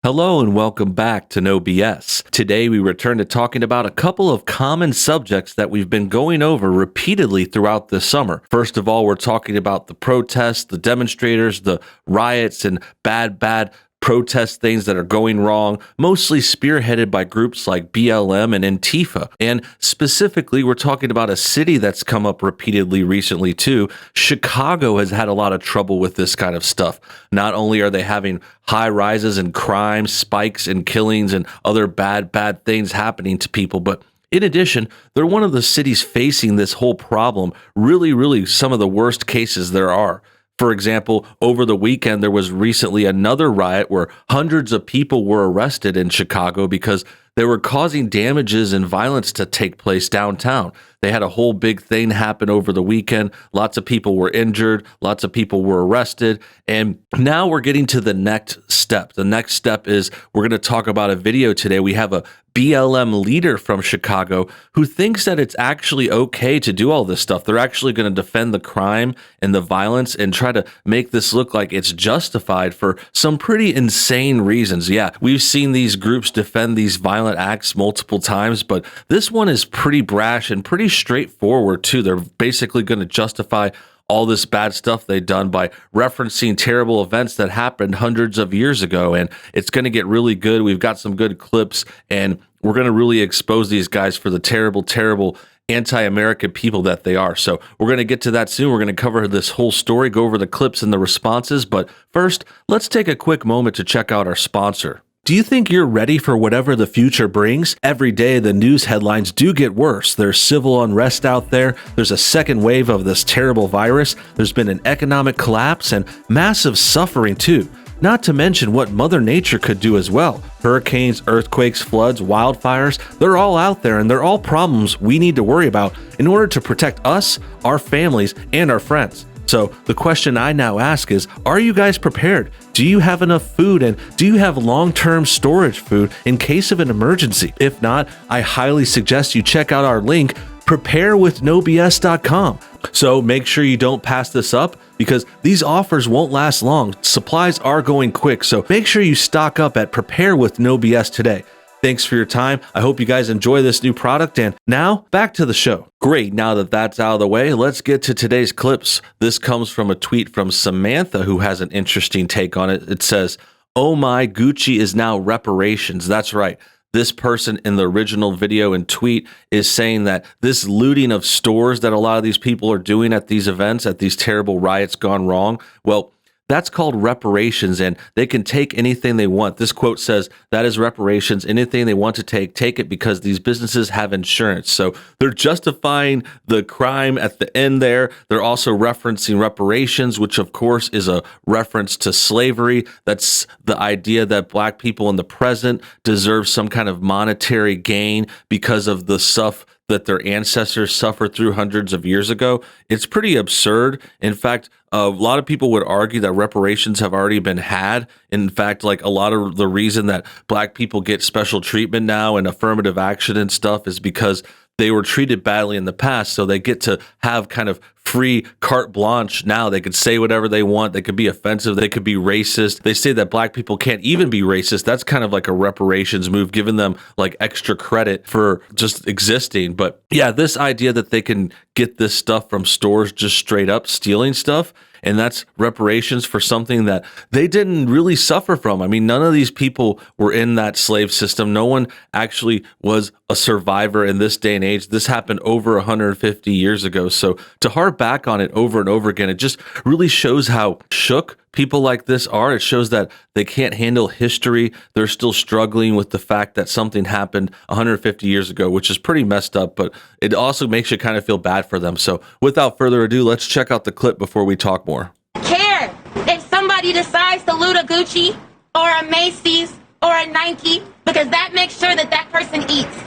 Hello and welcome back to NoBS. Today we return to talking about a couple of common subjects that we've been going over repeatedly throughout this summer. First of all, we're talking about the protests, the demonstrators, the riots, and bad protest things that are going wrong, mostly spearheaded by groups like BLM and Antifa. And specifically, we're talking about a city that's come up repeatedly recently too. Chicago has had a lot of trouble with this kind of stuff. Not only are they having high rises in crime, spikes in killings, and other bad things happening to people, but in addition, they're one of the cities facing this whole problem, really some of the worst cases there are. For example, over the weekend, there was recently another riot where hundreds of people were arrested in Chicago because they were causing damages and violence to take place downtown. They had a whole big thing happen over the weekend. Lots of people were injured. Lots of people were arrested. And now we're getting to the next step. The next step is we're going to talk about a video today. We have a BLM leader from Chicago who thinks that it's actually okay to do all this stuff. They're actually going to defend the crime and the violence and try to make this look like it's justified for some pretty insane reasons. Yeah, we've seen these groups defend these violent acts multiple times, but this one is pretty brash and pretty straightforward too. They're basically going to justify all this bad stuff they've done by referencing terrible events that happened hundreds of years ago. And it's going to get really good. We've got some good clips, and we're going to really expose these guys for the terrible anti-American people that they are. So we're going to get to that soon. We're going to cover this whole story, go over the clips and the responses. But first, let's take a quick moment to check out our sponsor. Do you think you're ready for whatever the future brings? Every day, the news headlines do get worse. There's civil unrest out there. There's a second wave of this terrible virus. There's been an economic collapse and massive suffering too. Not to mention what Mother Nature could do as well. Hurricanes, earthquakes, floods, wildfires, they're all out there and they're all problems we need to worry about in order to protect us, our families, and our friends. So the question I now ask is, are you guys prepared? Do you have enough food, and do you have long-term storage food in case of an emergency? If not, I highly suggest you check out our link, preparewithnobs.com. So make sure you don't pass this up because these offers won't last long. Supplies are going quick, so make sure you stock up at Prepare with NoBS today. Thanks for your time. I hope you guys enjoy this new product. And now back to the show. Great. Now that that's out of the way, let's get to today's clips. This comes from a tweet from Samantha, who has an interesting take on it. It says, "Oh my, Gucci is now reparations." That's right. This person in the original video and tweet is saying that this looting of stores that a lot of these people are doing at these events, at these terrible riots gone wrong, well, that's called reparations, and they can take anything they want. This quote says, that is reparations. Anything they want to take it because these businesses have insurance. So they're justifying the crime at the end there. They're also referencing reparations, which of course is a reference to slavery. That's the idea that black people in the present deserve some kind of monetary gain because of the stuff that their ancestors suffered through hundreds of years ago. It's pretty absurd. In fact, a lot of people would argue that reparations have already been had. In fact, like a lot of the reason that black people get special treatment now and affirmative action and stuff is because they were treated badly in the past, so they get to have kind of free carte blanche now. They could say whatever they want. They could be offensive. They could be racist. They say that black people can't even be racist. That's kind of like a reparations move, giving them like extra credit for just existing. But yeah, this idea that they can get this stuff from stores just straight up stealing stuff, and that's reparations for something that they didn't really suffer from. I mean, none of these people were in that slave system. No one actually was a survivor in this day and age. This happened over 150 years ago. So to harp back on it over and over again, it just really shows how shook people like this are. It shows that they can't handle history. They're still struggling with the fact that something happened 150 years ago, which is pretty messed up, but it also makes you kind of feel bad for them. So without further ado, let's check out the clip before we talk more. Care if somebody decides to loot a Gucci or a Macy's or a Nike, because that makes sure that that person eats.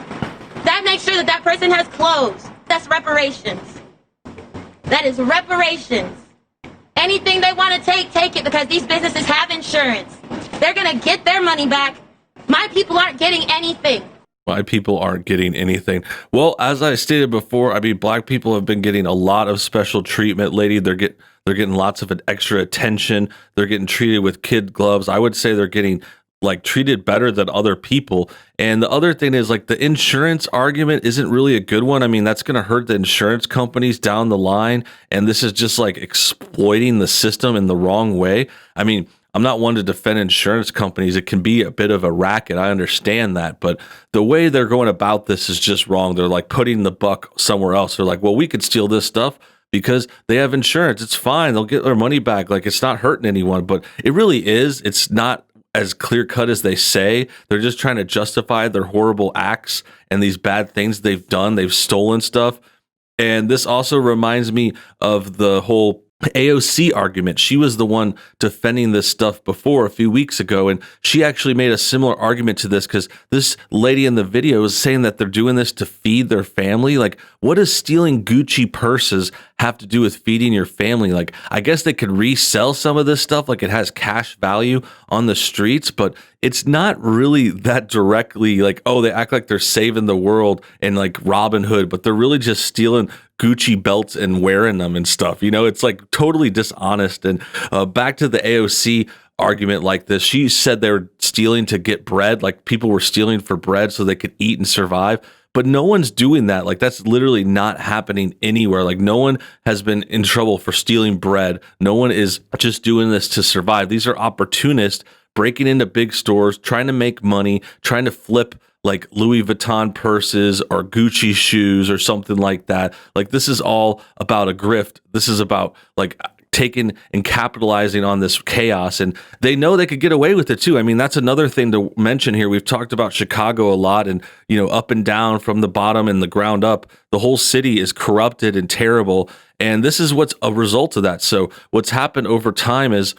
That makes sure that that person has clothes. That's reparations. That is reparations. Anything they want to take it, because these businesses have insurance. They're going to get their money back. My people aren't getting anything. My people aren't getting anything. Well, as I stated before, I mean, black people have been getting a lot of special treatment lately. They're getting lots of extra attention. They're getting treated with kid gloves. I would say they're getting like treated better than other people. And the other thing is like the insurance argument isn't really a good one. I mean, that's going to hurt the insurance companies down the line. And this is just like exploiting the system in the wrong way. I mean, I'm not one to defend insurance companies. It can be a bit of a racket. I understand that. But the way they're going about this is just wrong. They're like putting the buck somewhere else. They're like, well, we could steal this stuff because they have insurance. It's fine. They'll get their money back. Like it's not hurting anyone. But it really is. It's not as clear cut as they say. They're just trying to justify their horrible acts and these bad things they've done. They've stolen stuff. And this also reminds me of the whole AOC argument. She was the one defending this stuff before a few weeks ago, and she actually made a similar argument to this because this lady in the video is saying that they're doing this to feed their family. Like, what does stealing Gucci purses have to do with feeding your family? Like, I guess they could resell some of this stuff, like it has cash value on the streets, but it's not really that directly like, oh, they act like they're saving the world and like Robin Hood, but they're really just stealing Gucci belts and wearing them and stuff. You know, it's like totally dishonest. And back to the AOC argument like this, she said they were stealing to get bread, like people were stealing for bread so they could eat and survive. But no one's doing that. Like that's literally not happening anywhere. Like no one has been in trouble for stealing bread. No one is just doing this to survive. These are opportunists breaking into big stores, trying to make money, trying to flip like Louis Vuitton purses or Gucci shoes or something like that. Like this is all about a grift. This is about like taking and capitalizing on this chaos, and they know they could get away with it too. I mean, that's another thing to mention here. We've talked about Chicago a lot, and you know, up and down, from the bottom and the ground up, the whole city is corrupted and terrible, and this is what's a result of that. So what's happened over time is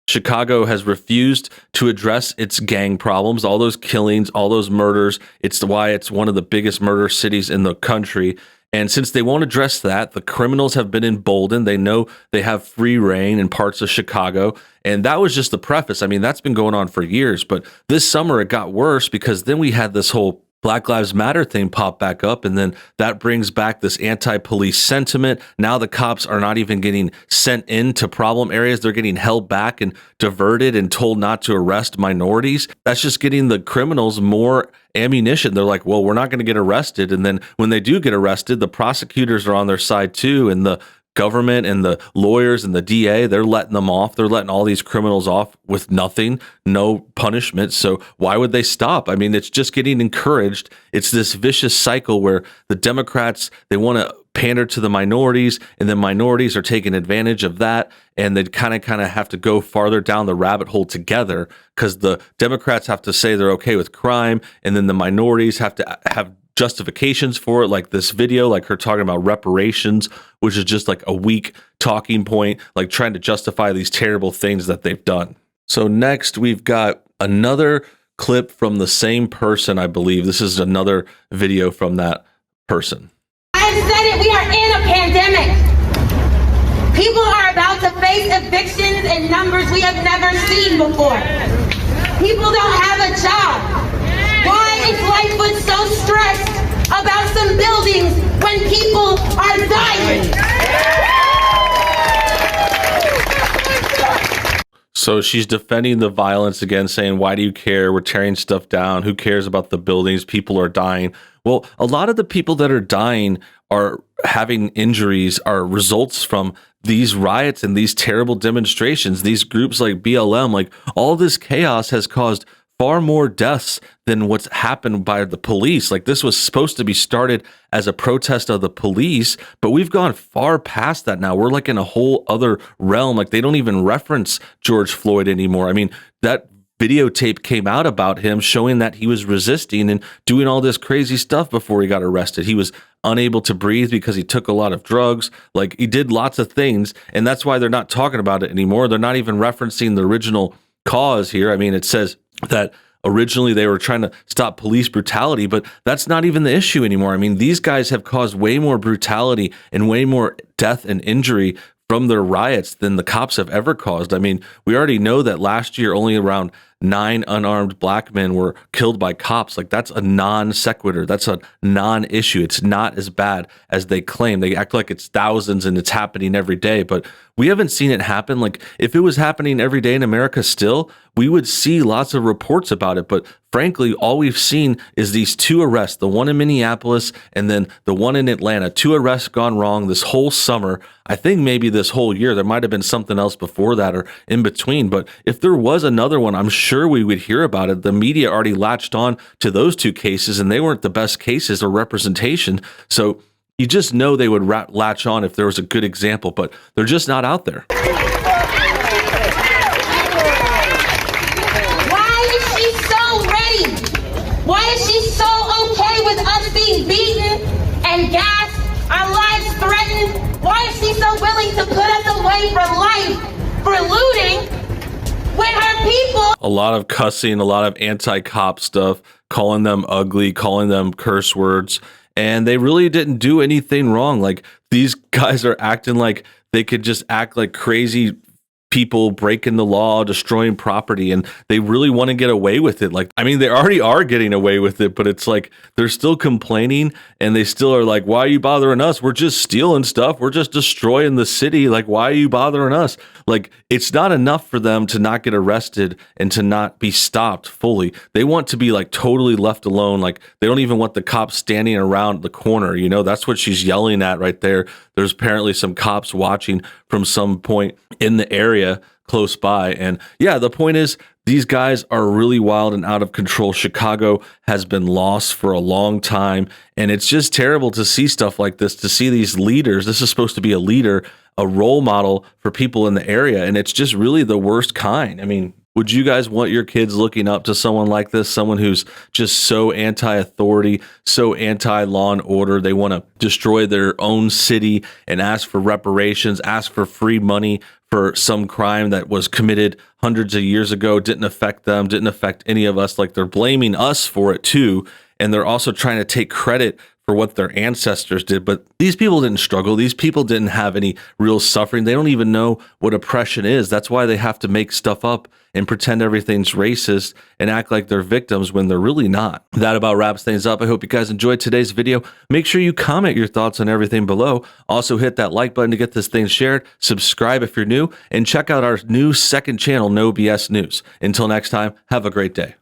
Chicago has refused to address its gang problems, all those killings, all those murders. It's why it's one of the biggest murder cities in the country. And since they won't address that, the criminals have been emboldened. They know they have free reign in parts of Chicago. And that was just the preface. I mean, that's been going on for years. But this summer, it got worse because then we had this whole Black Lives Matter thing pop back up, and then that brings back this anti-police sentiment. Now the cops are not even getting sent into problem areas. They're getting held back and diverted and told not to arrest minorities. That's just getting the criminals more ammunition. They're like, well, we're not going to get arrested. And then when they do get arrested, the prosecutors are on their side too, and the government and the lawyers and the DA, they're letting them off. They're letting all these criminals off with nothing, no punishment. So why would they stop? I mean, it's just getting encouraged. It's this vicious cycle where the Democrats, they want to pander to the minorities, and then minorities are taking advantage of that, and they kind of have to go farther down the rabbit hole together because the Democrats have to say they're okay with crime, and then the minorities have to have justifications for it, like this video, like her talking about reparations, which is just like a weak talking point, like trying to justify these terrible things that they've done. So next we've got another clip from the same person, I believe. This is another video from that person. I have said it, we are in a pandemic. People are about to face evictions in numbers we have never seen before. People don't have a job. Why is Lightfoot so stressed about some buildings when people are dying? So she's defending the violence again, saying, why do you care? We're tearing stuff down. Who cares about the buildings? People are dying. Well, a lot of the people that are dying are having injuries are results from these riots and these terrible demonstrations. These groups like BLM, like all this chaos has caused far more deaths than what's happened by the police. Like this was supposed to be started as a protest of the police, but we've gone far past that now. We're like in a whole other realm. Like they don't even reference George Floyd anymore. I mean, that videotape came out about him showing that he was resisting and doing all this crazy stuff before he got arrested. He was unable to breathe because he took a lot of drugs. Like he did lots of things, and that's why they're not talking about it anymore. They're not even referencing the original cause here. I mean, it says that originally they were trying to stop police brutality, but that's not even the issue anymore. I mean, these guys have caused way more brutality and way more death and injury from their riots than the cops have ever caused. I mean, we already know that last year only around 9 unarmed black men were killed by cops. Like, that's a non sequitur. That's a non-issue. It's not as bad as they claim. They act like it's thousands and it's happening every day, but we haven't seen it happen. Like, if it was happening every day in America still, we would see lots of reports about it. But frankly, all we've seen is these 2 arrests, the one in Minneapolis and then the one in Atlanta. 2 arrests gone wrong this whole summer. I think maybe this whole year. There might have been something else before that or in between. But if there was another one, I'm sure we would hear about it. The media already latched on to those 2 cases, and they weren't the best cases or representation. So you just know they would latch on if there was a good example, but they're just not out there. Why is she so okay with us being beaten and gassed, our lives threatened? Why is she so willing to put us away for life for looting when her people... A lot of cussing, a lot of anti-cop stuff, calling them ugly, calling them curse words, and they really didn't do anything wrong. Like, these guys are acting like they could just act like crazy people breaking the law, destroying property, and they really want to get away with it. Like, I mean, they already are getting away with it, but it's like they're still complaining, and they still are like, why are you bothering us? We're just stealing stuff. We're just destroying the city. Like, why are you bothering us? Like, it's not enough for them to not get arrested and to not be stopped fully. They want to be like totally left alone. Like, they don't even want the cops standing around the corner. You know, that's what she's yelling at right there. There's apparently some cops watching from some point in the area close by. And yeah, the point is, these guys are really wild and out of control. Chicago has been lost for a long time. And it's just terrible to see stuff like this, to see these leaders. This is supposed to be a leader, a role model for people in the area. And it's just really the worst kind. I mean, would you guys want your kids looking up to someone like this? Someone who's just so anti-authority, so anti-law and order. They want to destroy their own city and ask for reparations, ask for free money for some crime that was committed hundreds of years ago, didn't affect them, didn't affect any of us. Like, they're blaming us for it too. And they're also trying to take credit for what their ancestors did. But these people didn't struggle. These people didn't have any real suffering. They don't even know what oppression is. That's why they have to make stuff up and pretend everything's racist and act like they're victims when they're really not. That about wraps things up. I hope you guys enjoyed today's video. Make sure you comment your thoughts on everything below. Also hit that like button to get this thing shared. Subscribe if you're new, and check out our new second channel, NoBS News. Until next time, have a great day.